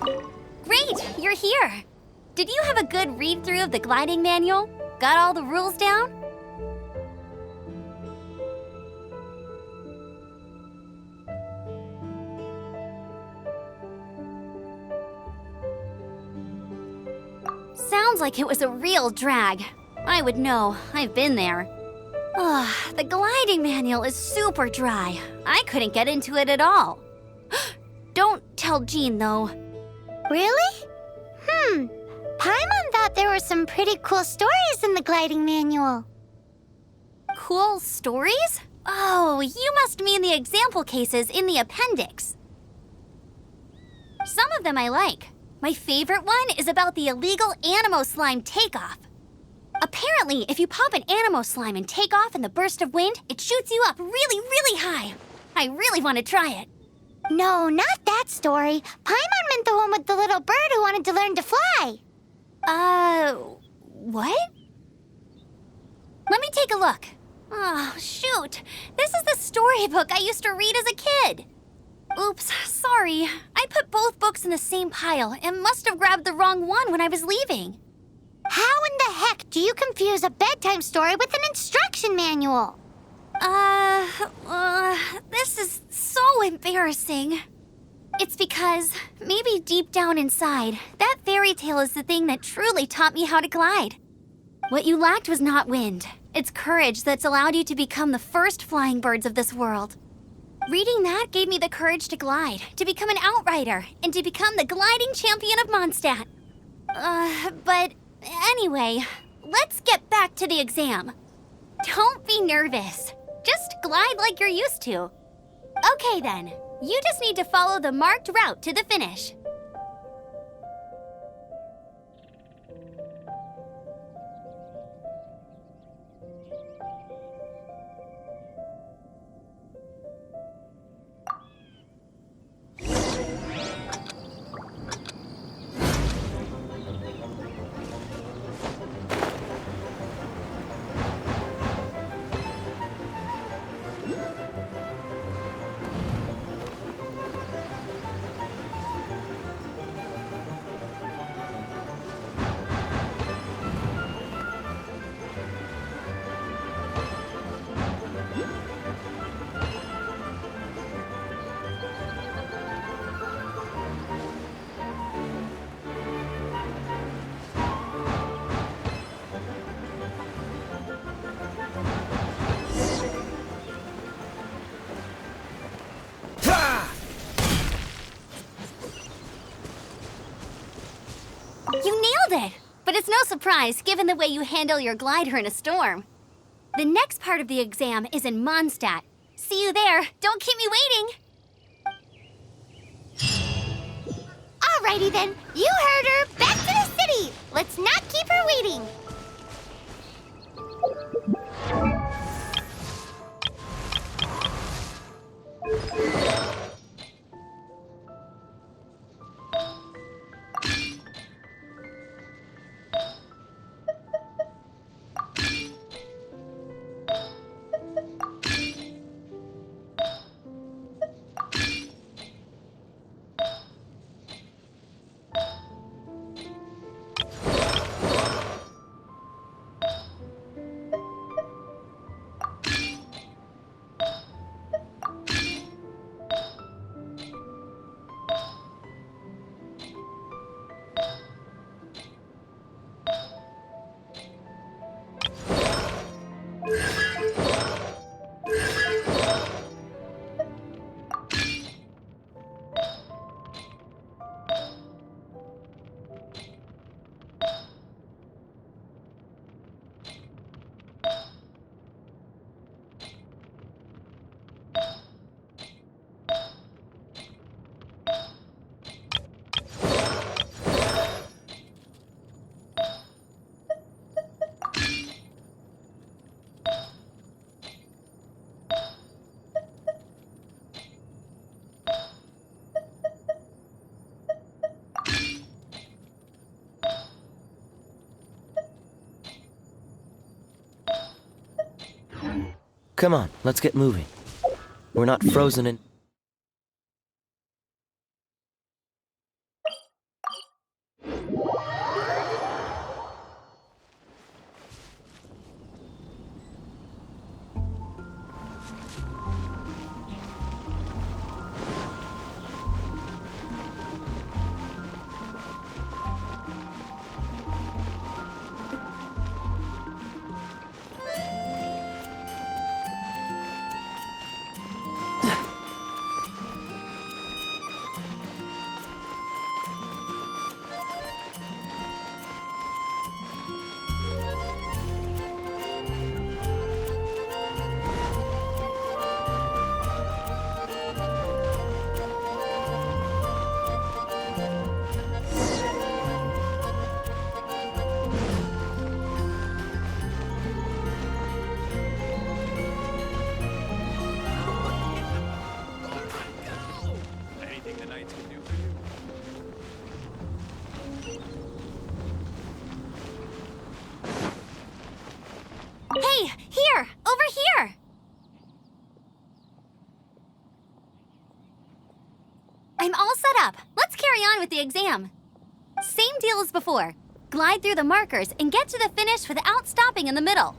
Great, you're here. Did you have a good read-through of the gliding manual? Got all the rules down? Sounds like it was a real drag. I would know. I've been there. Ugh, the gliding manual is super dry. I couldn't get into it at all. Don't tell Jean, though. Really? Paimon thought there were some pretty cool stories in the gliding manual. Cool stories? Oh, you must mean the example cases in the appendix. Some of them I like. My favorite one is about the illegal Animo Slime takeoff. Apparently, if you pop an Animo Slime and take off in the burst of wind, it shoots you up really, really high. I really want to try it. No, not that story. Paimon meant the one with the little bird who wanted to learn to fly. What? Let me take a look. Oh, shoot. This is the storybook I used to read as a kid. Oops, sorry. I put both books in the same pile and must have grabbed the wrong one when I was leaving. How in the heck do you confuse a bedtime story with an instruction manual? This is so embarrassing. It's because, maybe deep down inside, that fairy tale is the thing that truly taught me how to glide. What you lacked was not wind. It's courage that's allowed you to become the first flying birds of this world. Reading that gave me the courage to glide, to become an outrider, and to become the gliding champion of Mondstadt. But anyway, let's get back to the exam. Don't be nervous. Just glide like you're used to. Okay then, you just need to follow the marked route to the finish. You nailed it! But it's no surprise, given the way you handle your glider in a storm. The next part of the exam is in Mondstadt. See you there. Don't keep me waiting. Alrighty then, you heard her. Back to the city. Let's not keep her waiting. Come on, let's get moving. We're not frozen in... Anything the knights can do for you? Hey, here! Over here! I'm all set up. Let's carry on with the exam. Same deal as before. Glide through the markers and get to the finish without stopping in the middle.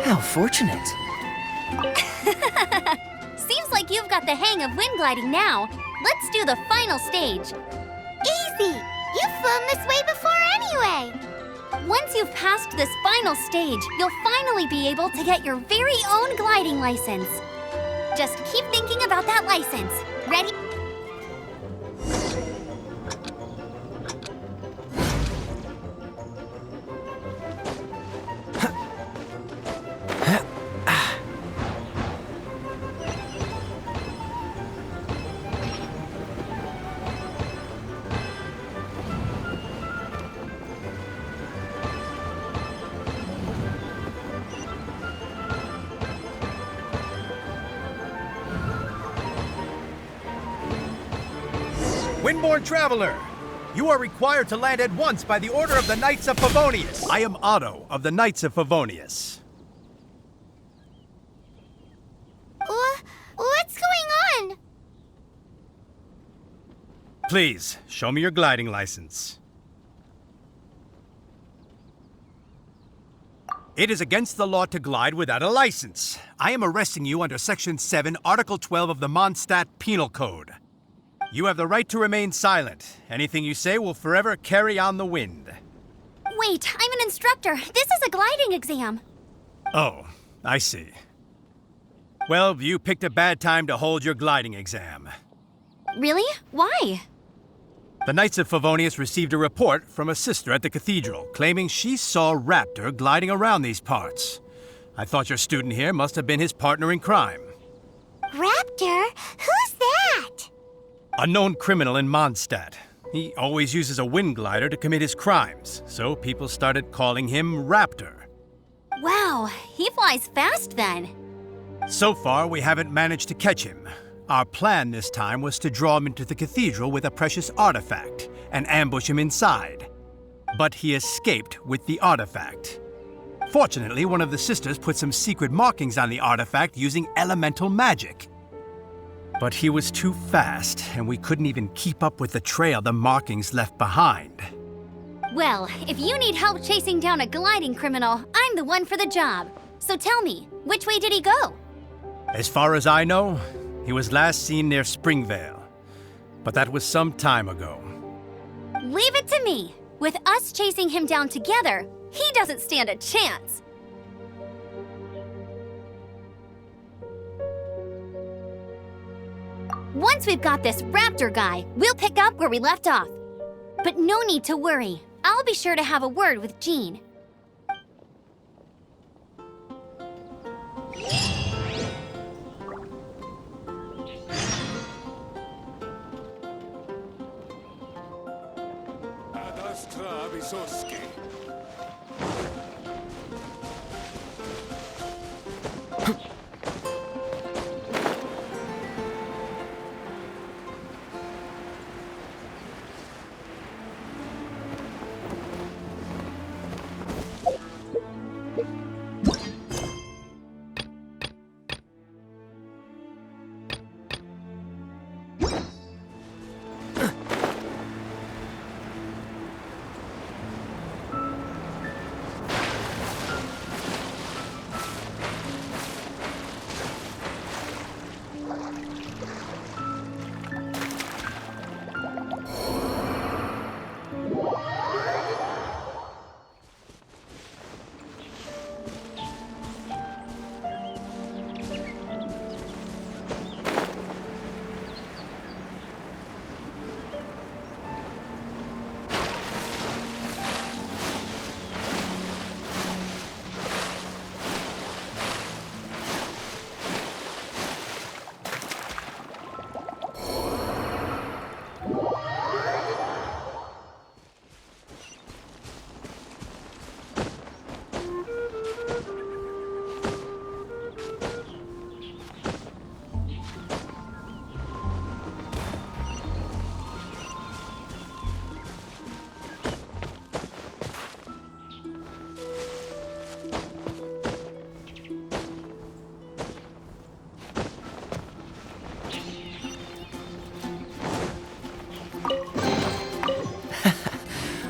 How fortunate. Seems like you've got the hang of wind gliding now. Let's do the final stage. Easy! You've flown this way before anyway! Once you've passed this final stage, you'll finally be able to get your very own gliding license. Just keep thinking about that license. Ready? Windborne Traveler! You are required to land at once by the order of the Knights of Favonius. I am Otto of the Knights of Favonius. What's going on? Please, show me your gliding license. It is against the law to glide without a license. I am arresting you under Section 7, Article 12 of the Mondstadt Penal Code. You have the right to remain silent. Anything you say will forever carry on the wind. Wait, I'm an instructor. This is a gliding exam. Oh, I see. Well, you picked a bad time to hold your gliding exam. Really? Why? The Knights of Favonius received a report from a sister at the cathedral claiming she saw Raptor gliding around these parts. I thought your student here must have been his partner in crime. Raptor? Who's that? A known criminal in Mondstadt. He always uses a wind glider to commit his crimes, so people started calling him Raptor. Wow, he flies fast then. So far, we haven't managed to catch him. Our plan this time was to draw him into the cathedral with a precious artifact and ambush him inside. But he escaped with the artifact. Fortunately, one of the sisters put some secret markings on the artifact using elemental magic. But he was too fast, and we couldn't even keep up with the trail the markings left behind. Well, if you need help chasing down a gliding criminal, I'm the one for the job. So tell me, which way did he go? As far as I know, he was last seen near Springvale. But that was some time ago. Leave it to me. With us chasing him down together, he doesn't stand a chance. Once we've got this Raptor guy, we'll pick up where we left off. But no need to worry. I'll be sure to have a word with Jean.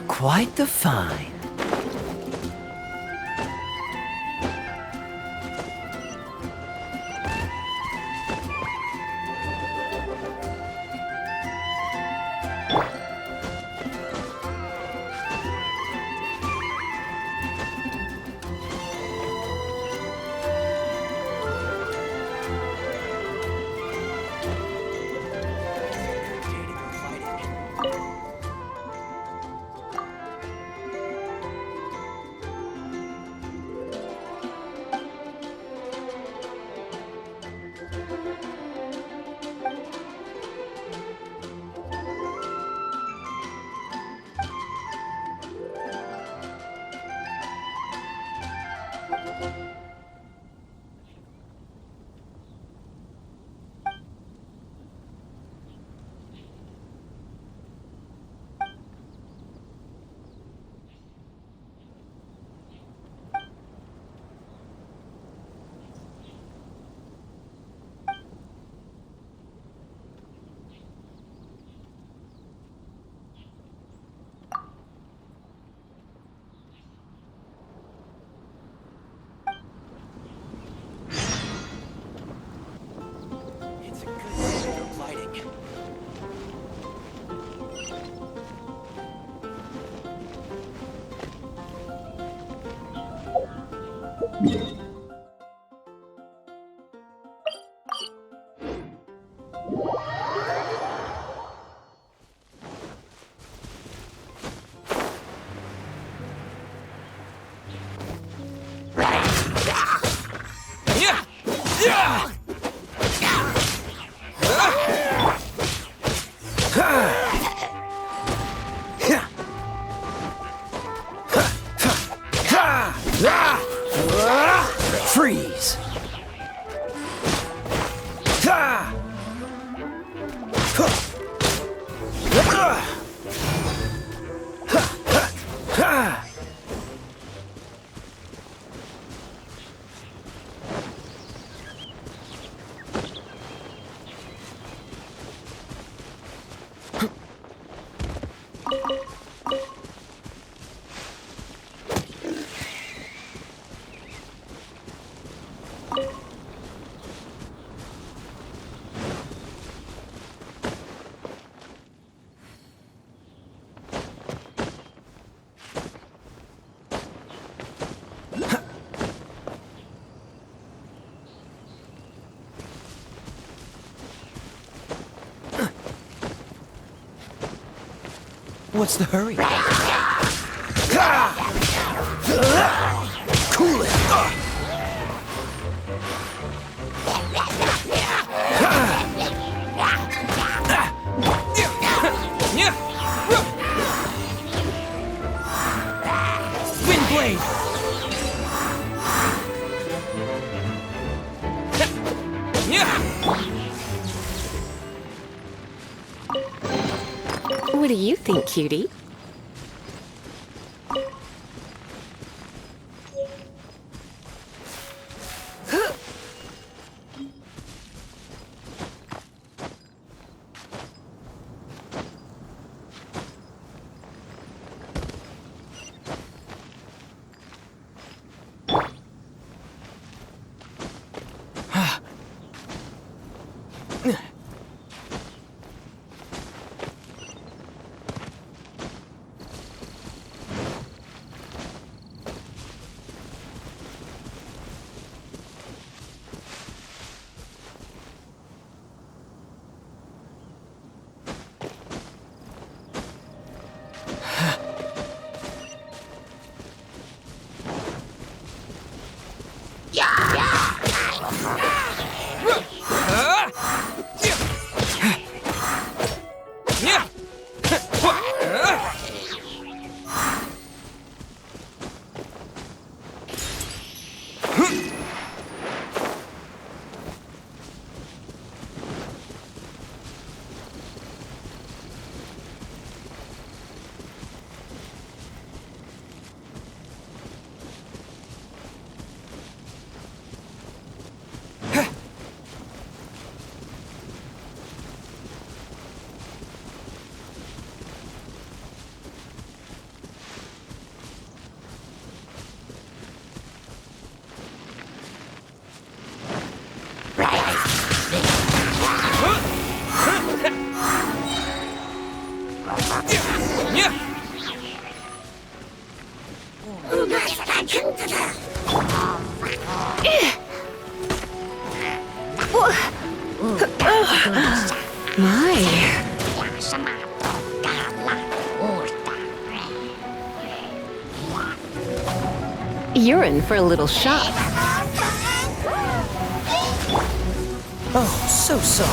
Quite the find. Freeze! What's the hurry? Cool it! Wind blade! What do you think, cutie? My. You're in for a little shock. Oh, so sorry.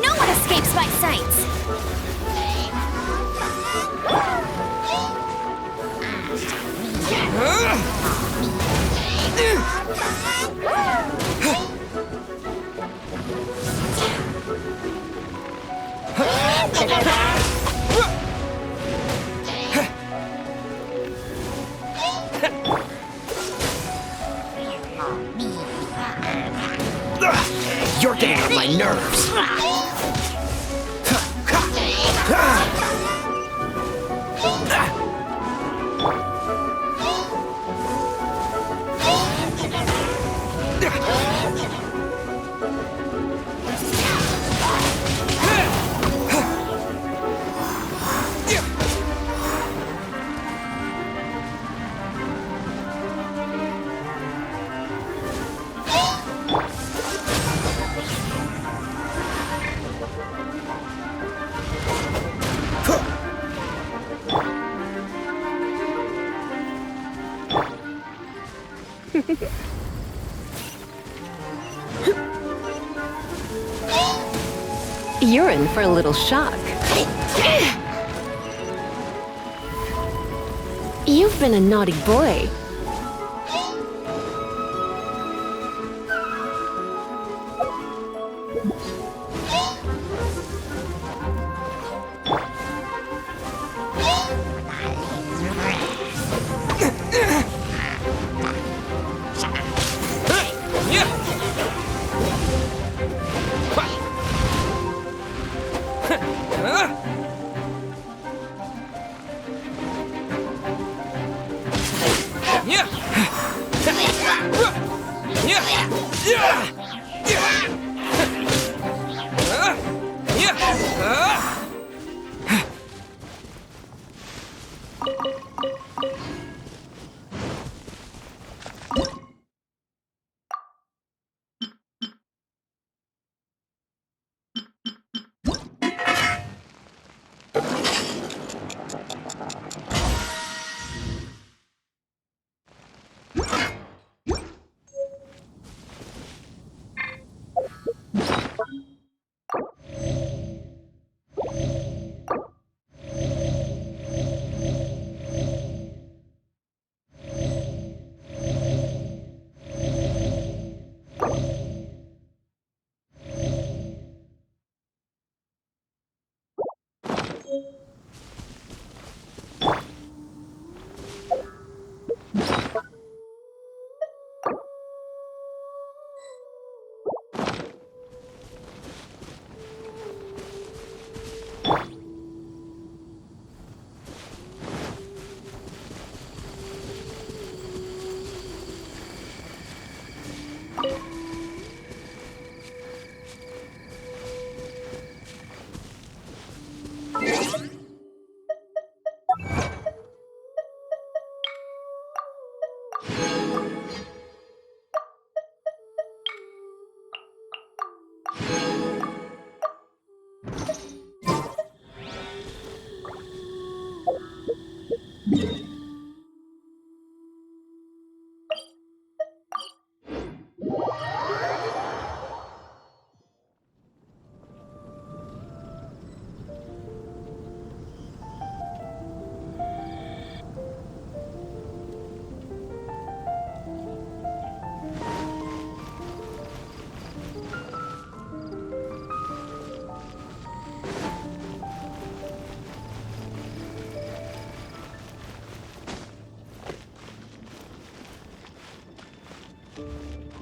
No one escapes my sights! You're getting on my nerves. You're in for a little shock. You've been a naughty boy.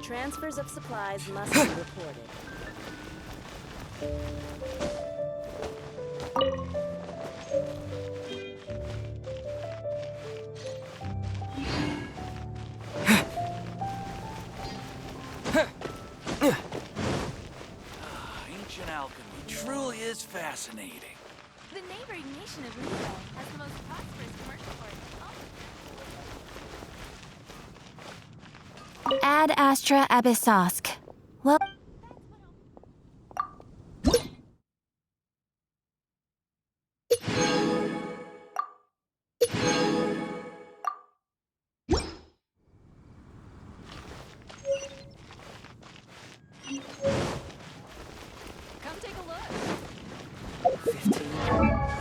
Transfers of supplies must be reported. Ancient alchemy truly is fascinating. The neighboring nation of Leo has the most prosperous commercial port. Ad Astra Abyssosk. Well, Come take a look. 15.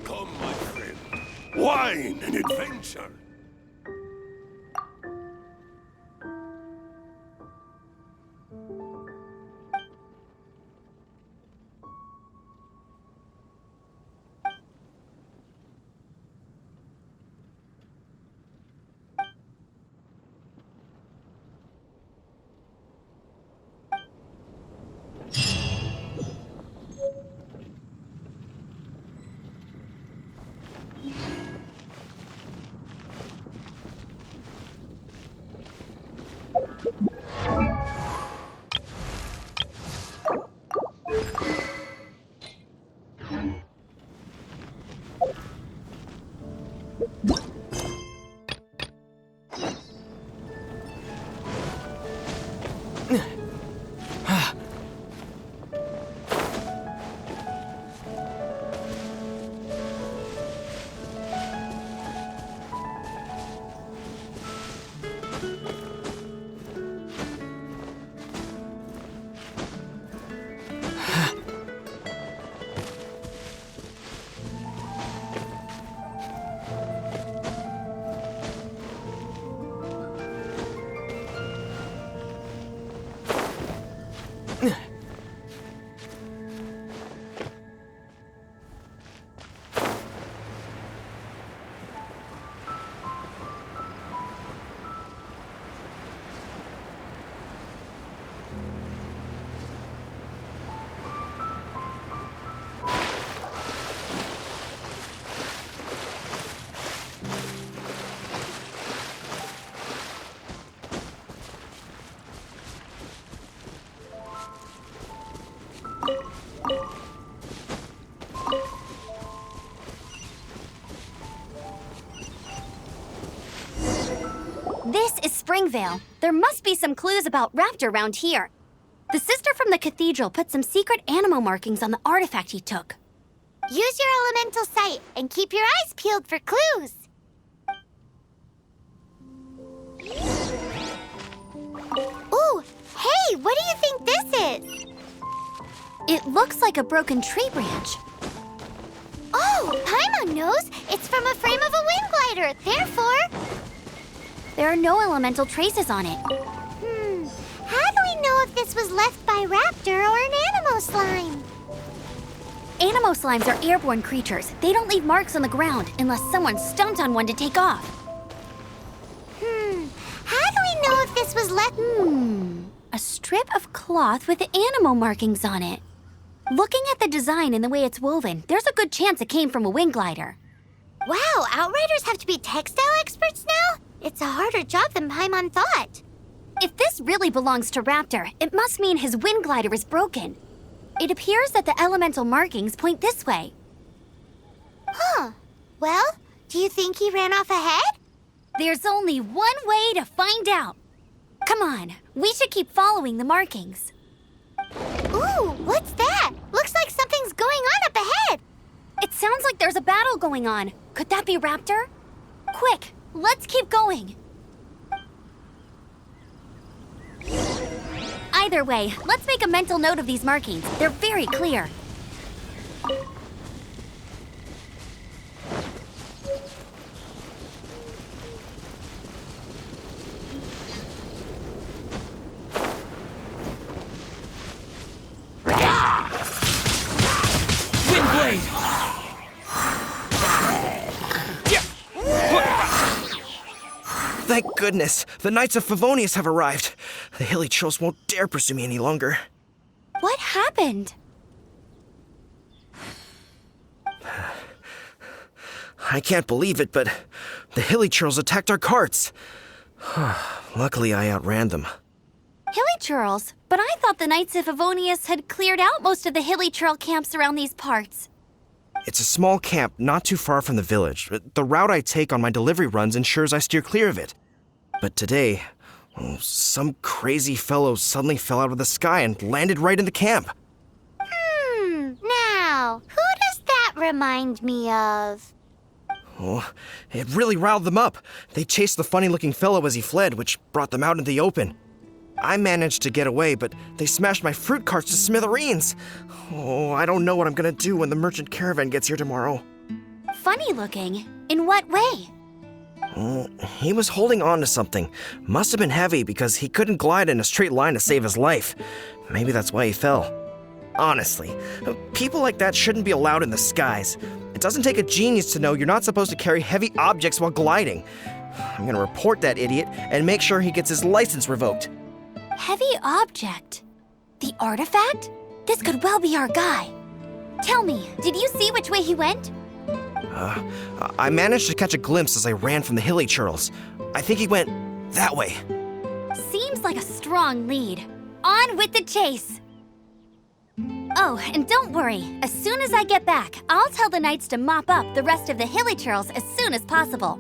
Come, my friend. Wine and adventure. This is Springvale. There must be some clues about Raptor around here. The sister from the cathedral put some secret animal markings on the artifact he took. Use your elemental sight and keep your eyes peeled for clues. Ooh, hey, what do you think this is? It looks like a broken tree branch. Oh, Paimon knows. It's from a frame of a wind glider. Therefore... There are no elemental traces on it. How do we know if this was left by Raptor or an Animo slime? Animo slimes are airborne creatures. They don't leave marks on the ground unless someone stomped on one to take off. How do we know if this was left... A strip of cloth with Animo markings on it. Looking at the design and the way it's woven, there's a good chance it came from a wind glider. Wow, Outriders have to be textile experts now? It's a harder job than Paimon thought. If this really belongs to Raptor, it must mean his wind glider is broken. It appears that the elemental markings point this way. Huh. Well, do you think he ran off ahead? There's only one way to find out. Come on, we should keep following the markings. Ooh, what's that? Looks like something's going on up ahead. It sounds like there's a battle going on. Could that be Raptor? Quick, let's keep going. Either way, let's make a mental note of these markings. They're very clear. Windblade! Thank goodness, the Knights of Favonius have arrived. The hilly trolls won't dare pursue me any longer. What happened? I can't believe it, but the hilly trolls attacked our carts. Luckily, I outran them. Hilly churls? But I thought the Knights of Favonius had cleared out most of the hilly churl camps around these parts. It's a small camp not too far from the village. The route I take on my delivery runs ensures I steer clear of it. But today, some crazy fellow suddenly fell out of the sky and landed right in the camp. Now, who does that remind me of? Oh, it really riled them up. They chased the funny-looking fellow as he fled, which brought them out into the open. I managed to get away, but they smashed my fruit carts to smithereens. Oh, I don't know what I'm gonna do when the merchant caravan gets here tomorrow. Funny looking? In what way? He was holding on to something. Must have been heavy because he couldn't glide in a straight line to save his life. Maybe that's why he fell. Honestly, people like that shouldn't be allowed in the skies. It doesn't take a genius to know you're not supposed to carry heavy objects while gliding. I'm gonna report that idiot and make sure he gets his license revoked. Heavy object? The artifact? This could well be our guy. Tell me, did you see which way he went? I managed to catch a glimpse as I ran from the hilly churls. I think he went that way. Seems like a strong lead. On with the chase! Oh, and don't worry. As soon as I get back, I'll tell the knights to mop up the rest of the hilly churls as soon as possible.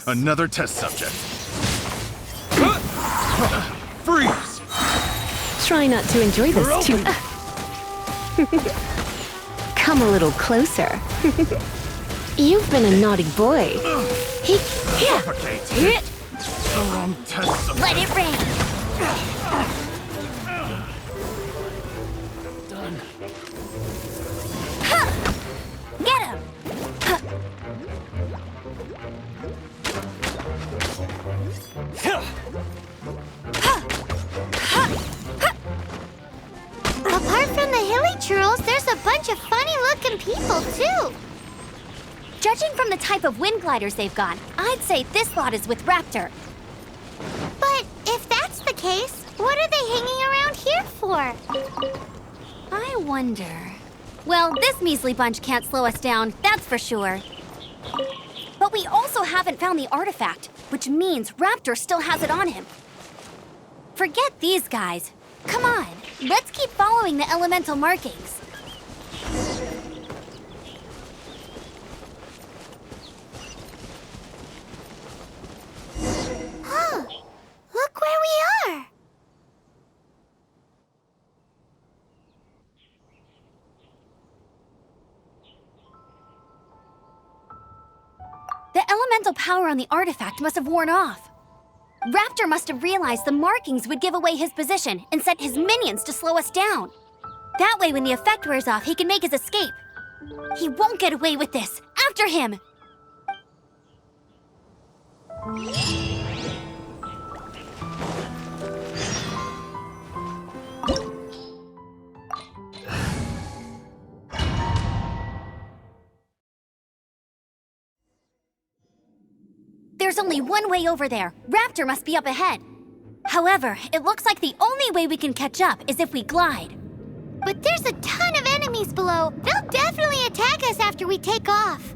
Another test subject. Freeze! Try not to enjoy this too. Come a little closer. You've been a naughty boy. Suffocate. Test subject. Let it rain! Done. Get him! naturals, there's a bunch of funny-looking people, too. Judging from the type of wind gliders they've got, I'd say this lot is with Raptor. But if that's the case, what are they hanging around here for? I wonder... Well, this measly bunch can't slow us down, that's for sure. But we also haven't found the artifact, which means Raptor still has it on him. Forget these guys. Come on, let's keep following the elemental markings. Huh, look where we are. The elemental power on the artifact must have worn off. Raptor must have realized the markings would give away his position and sent his minions to slow us down. That way, when the effect wears off, he can make his escape. He won't get away with this. After him! There's only one way over there. Raptor must be up ahead. However, it looks like the only way we can catch up is if we glide. But there's a ton of enemies below. They'll definitely attack us after we take off.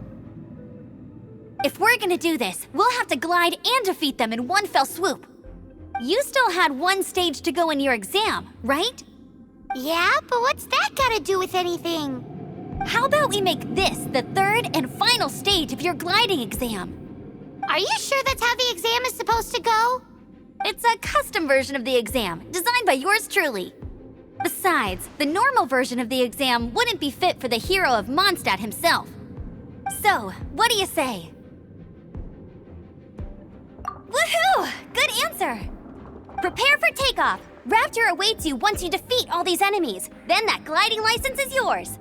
If we're gonna do this, we'll have to glide and defeat them in one fell swoop. You still had one stage to go in your exam, right? Yeah, but what's that got to do with anything? How about we make this the third and final stage of your gliding exam? Are you sure that's how the exam is supposed to go? It's a custom version of the exam, designed by yours truly. Besides, the normal version of the exam wouldn't be fit for the hero of Mondstadt himself. So, what do you say? Woohoo! Good answer! Prepare for takeoff. Raptor awaits you once you defeat all these enemies. Then that gliding license is yours.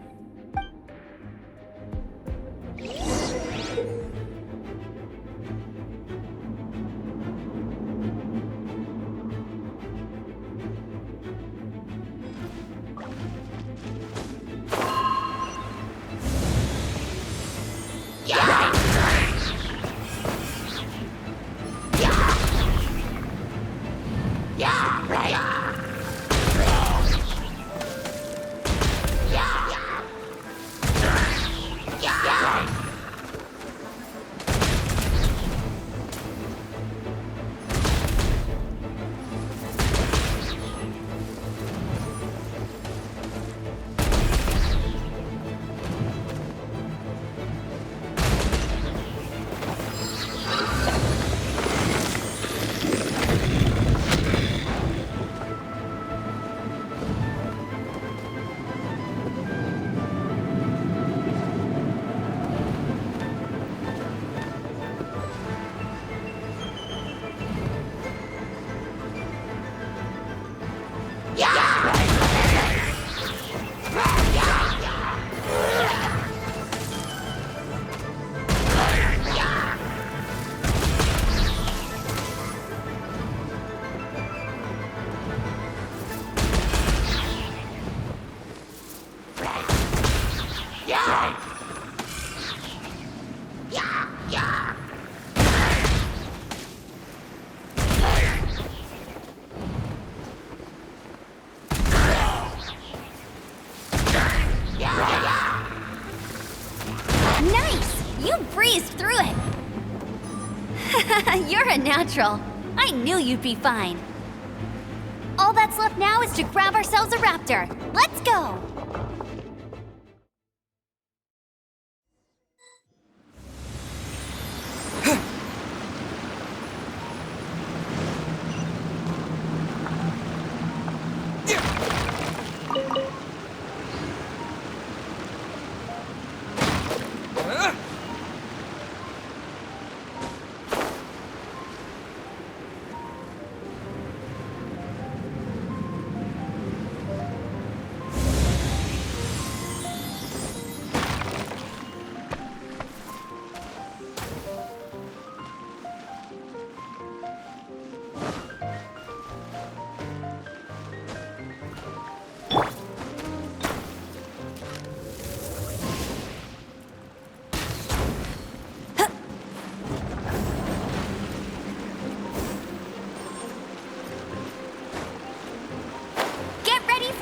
Nice! You breezed through it! You're a natural. I knew you'd be fine. All that's left now is to grab ourselves a raptor. Let's go!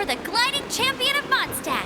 the gliding champion of Mondstadt.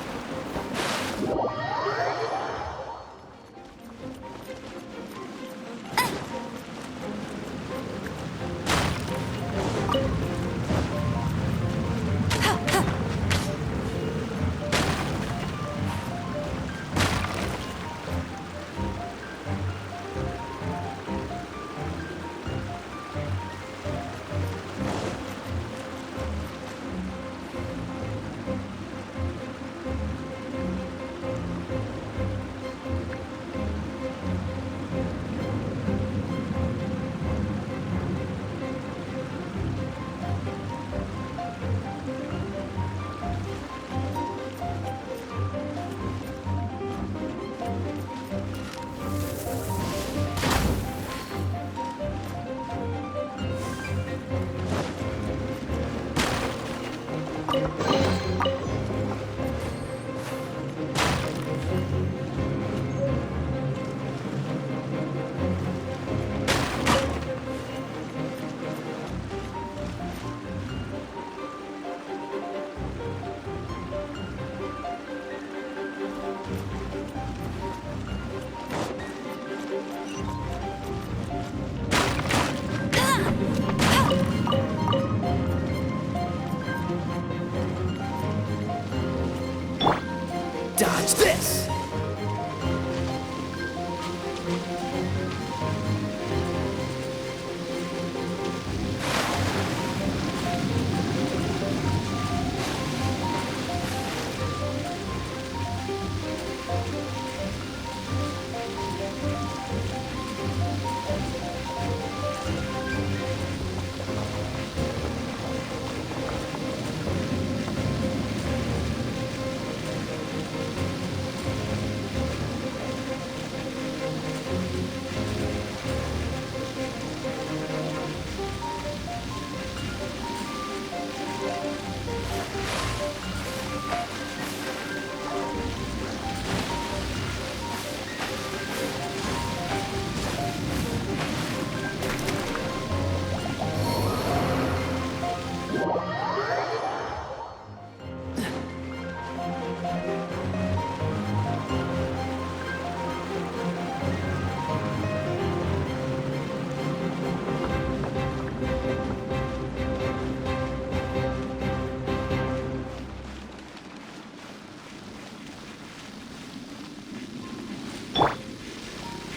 Dodge this!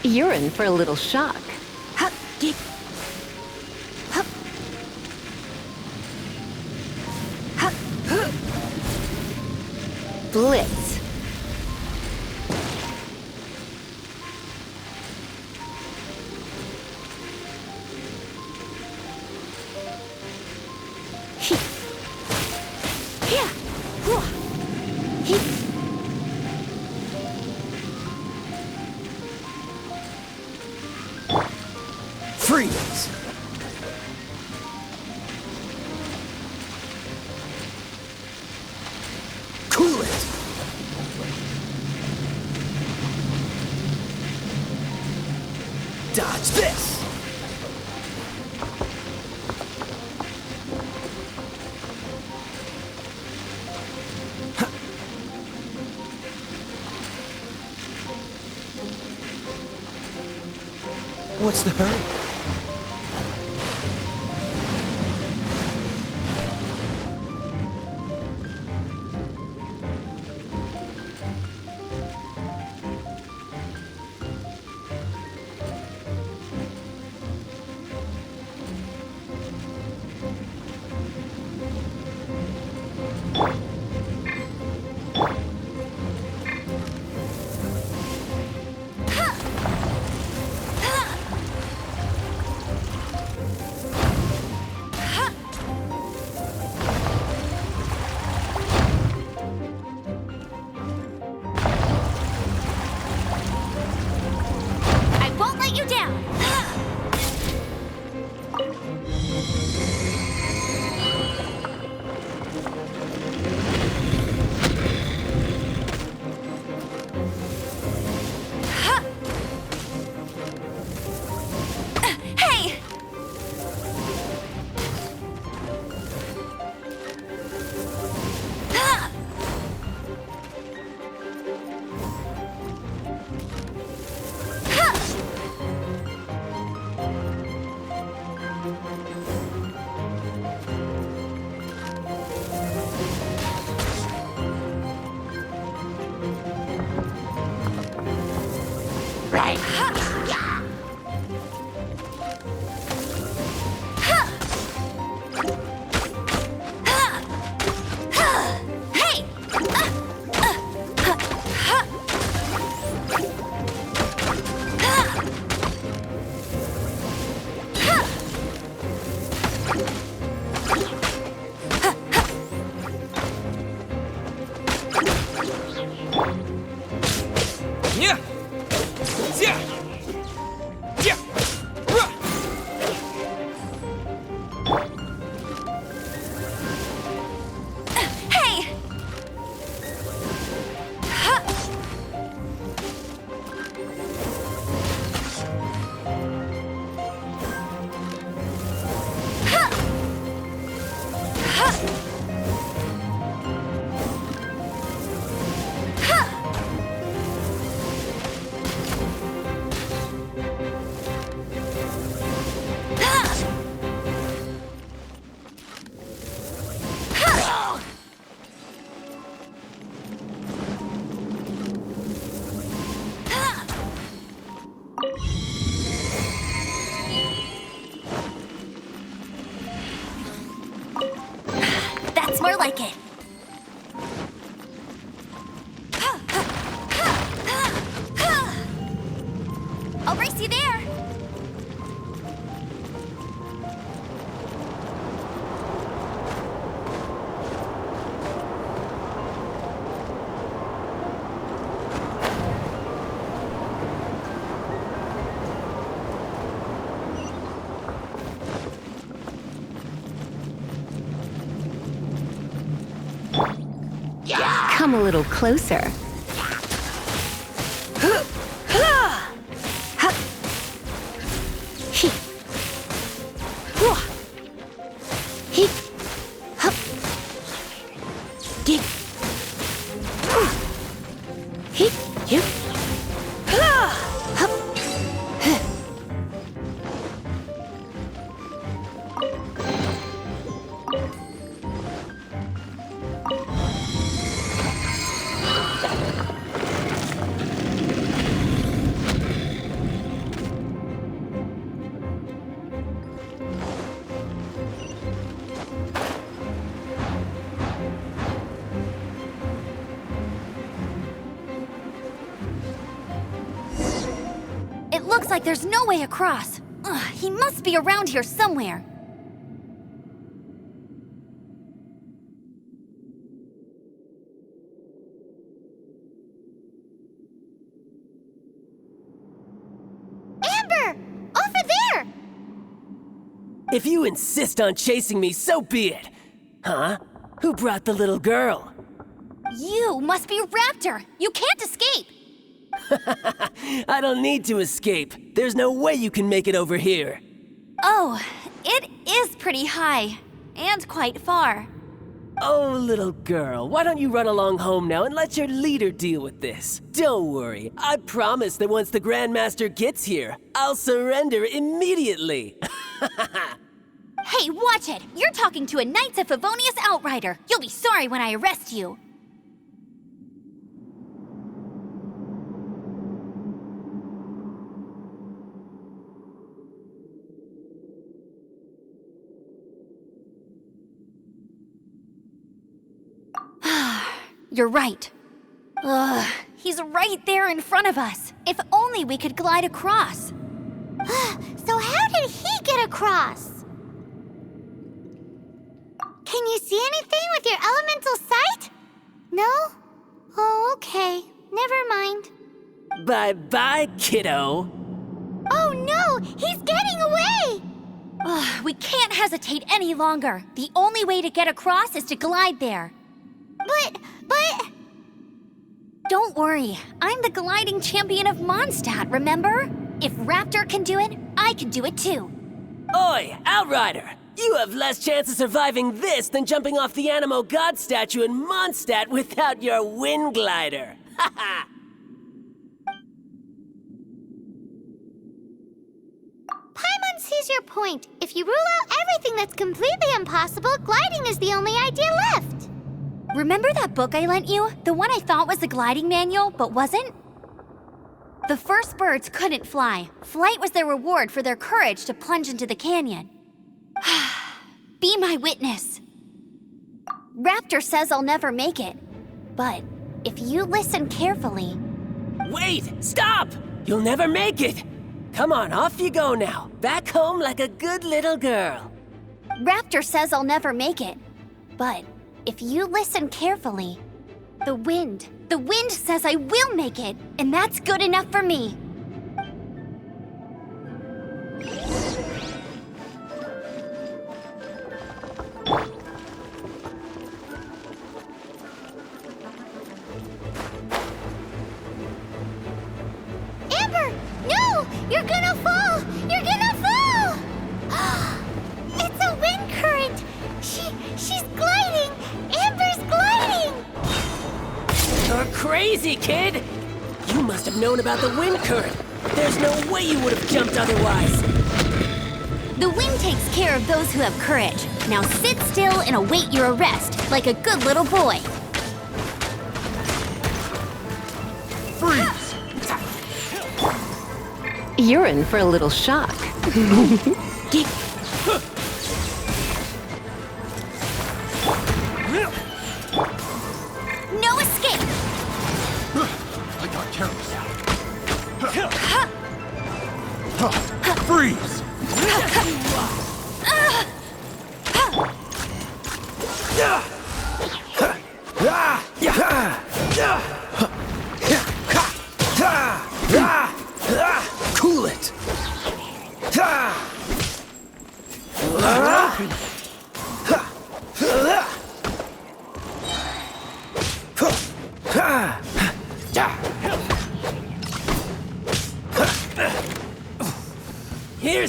You're in for a little shock. Blitz. Freeze! Cool it! Dodge this! What's the hurry? more like it. I'll race you there. Come a little closer. It looks like there's no way across. Ugh, he must be around here somewhere. Amber! Over there! If you insist on chasing me, so be it. Huh? Who brought the little girl? You must be Raptor. You can't escape. I don't need to escape. There's no way you can make it over here. Oh, it is pretty high. And quite far. Oh, little girl, why don't you run along home now and let your leader deal with this? Don't worry, I promise that once the Grandmaster gets here, I'll surrender immediately. Hey, watch it! You're talking to a Knights of Favonius outrider. You'll be sorry when I arrest you. You're right. Ugh, he's right there in front of us. If only we could glide across. So how did he get across? Can you see anything with your elemental sight? No? Oh, okay. Never mind. Bye-bye, kiddo. Oh no! He's getting away! Ugh, we can't hesitate any longer. The only way to get across is to glide there. But... Don't worry. I'm the gliding champion of Mondstadt, remember? If Raptor can do it, I can do it too. Oi, Outrider! You have less chance of surviving this than jumping off the Animo God statue in Mondstadt without your wind glider. Haha! Paimon sees your point. If you rule out everything that's completely impossible, gliding is the only idea left. Remember that book I lent you? The one I thought was the gliding manual, but wasn't? The first birds couldn't fly. Flight was their reward for their courage to plunge into the canyon. Be my witness. Raptor says I'll never make it. But if you listen carefully... Wait! Stop! You'll never make it! Come on, off you go now. Back home like a good little girl. Raptor says I'll never make it. But if you listen carefully, the wind says I will make it, and that's good enough for me. Amber! No! You're gonna fall! You're gonna fall! It's a wind current! She's gliding! Amber's gliding! You're crazy, kid! You must have known about the wind current. There's no way you would have jumped otherwise. The wind takes care of those who have courage. Now sit still and await your arrest, like a good little boy. Freeze! You're in for a little shock.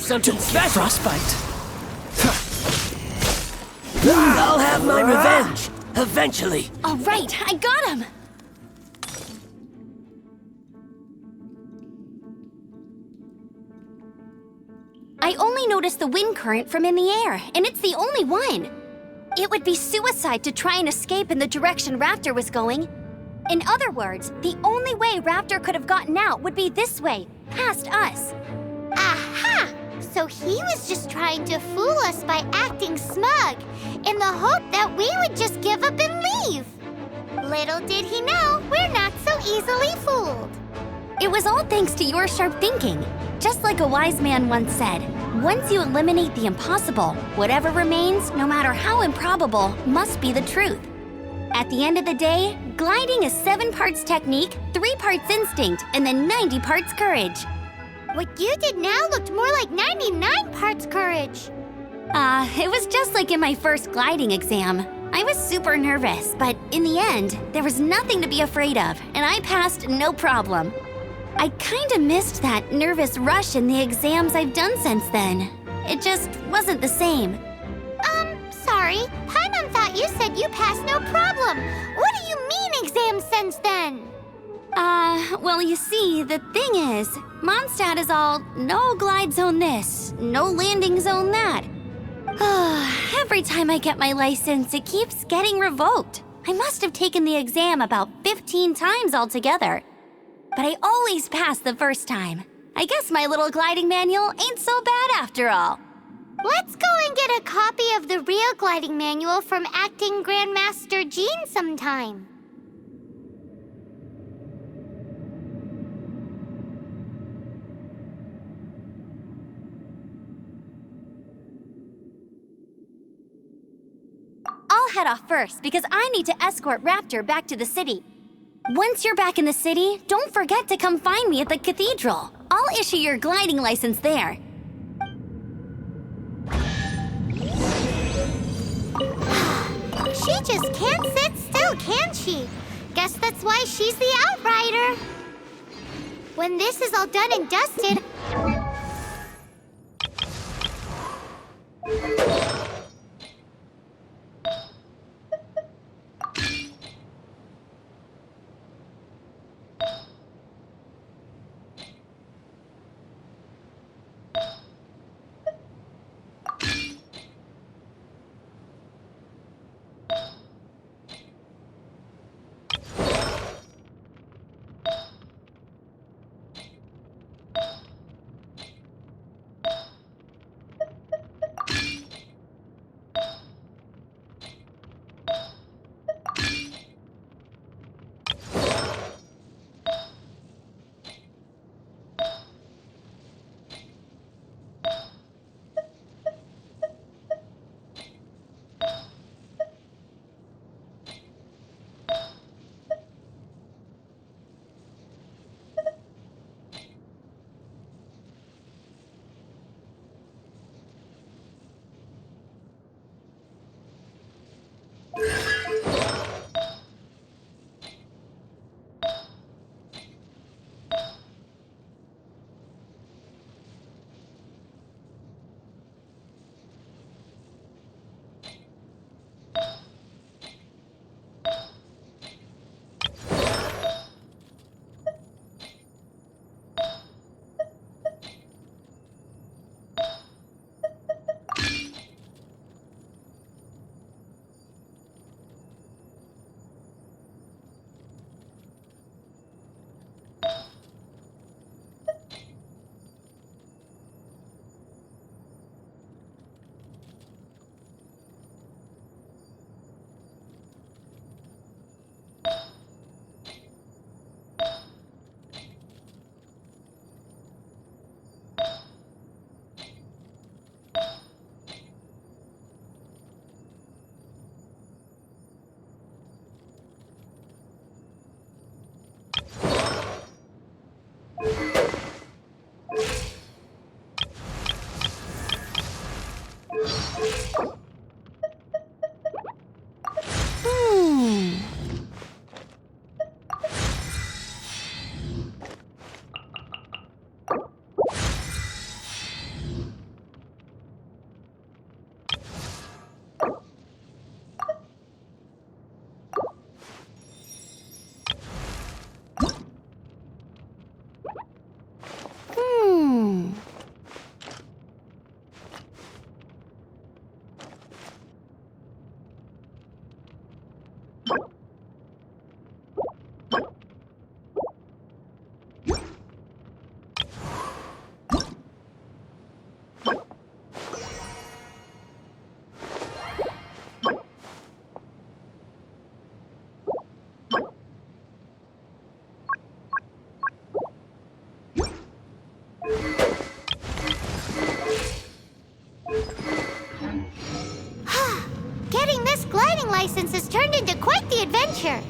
something special. Frostbite. I'll have my revenge, eventually. All right, I got him! I only noticed the wind current from in the air, and it's the only one. It would be suicide to try and escape in the direction Raptor was going. In other words, the only way Raptor could have gotten out would be this way, past us. Aha! So he was just trying to fool us by acting smug, in the hope that we would just give up and leave. Little did he know, we're not so easily fooled. It was all thanks to your sharp thinking. Just like a wise man once said, once you eliminate the impossible, whatever remains, no matter how improbable, must be the truth. At the end of the day, gliding is 7 parts technique, 3 parts instinct, and then 90 parts courage. What you did now looked more like 99 parts courage. It was just like in my first gliding exam. I was super nervous, but in the end, there was nothing to be afraid of, and I passed no problem. I kinda missed that nervous rush in the exams I've done since then. It just wasn't the same. Sorry. Paimon thought you said you passed no problem. What do you mean exam since then? Well, you see, the thing is, Mondstadt is all no glide zone this, no landing zone that. Every time I get my license, it keeps getting revoked. I must have taken the exam about 15 times altogether. But I always pass the first time. I guess my little gliding manual ain't so bad after all. Let's go and get a copy of the real gliding manual from Acting Grandmaster Jean sometime. I'll head off first because I need to escort Raptor back to the city. Once you're back in the city, don't forget to come find me at the cathedral. I'll issue your gliding license there. She just can't sit still, can she? Guess that's why she's the outrider. When this is all done and dusted... This gliding license has turned into quite the adventure.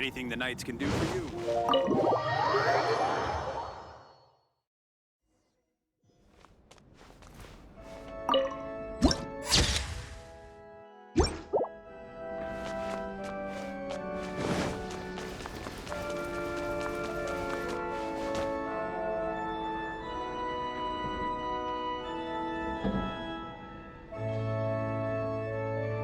Anything the Knights can do for you.